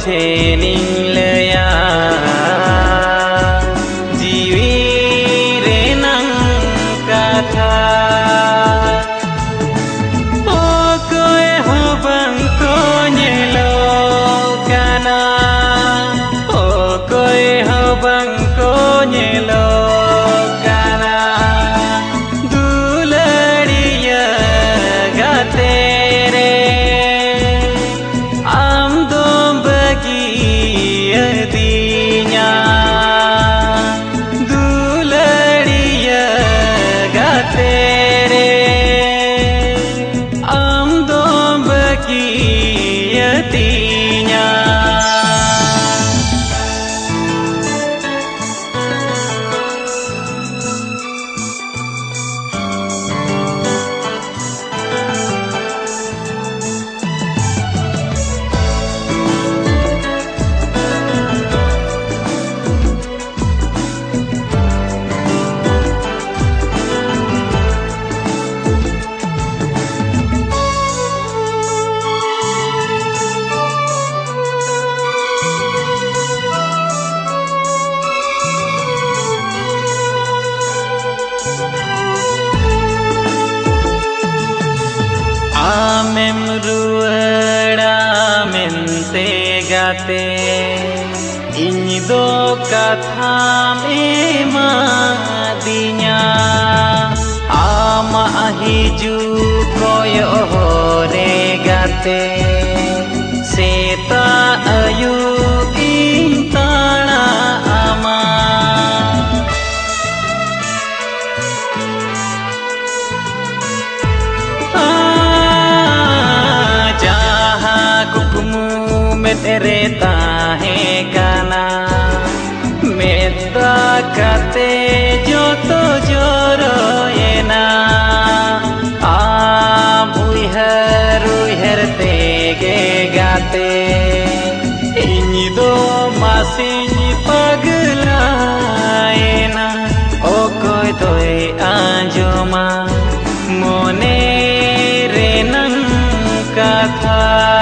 ठेनिं लया जीवी रेनंग कथा ओकोय हबं को नेलो काना ओकोय हबं को नेलो काना दुलड़िया गाते Amem ruara mente gate ini do katham emadinya ama hiju koyo hore gate seta ayu intana ama tereta hekana meta kate joto joro ena uiher tege gate ini do masih pagla ena okoy toy anjoma mone renang kata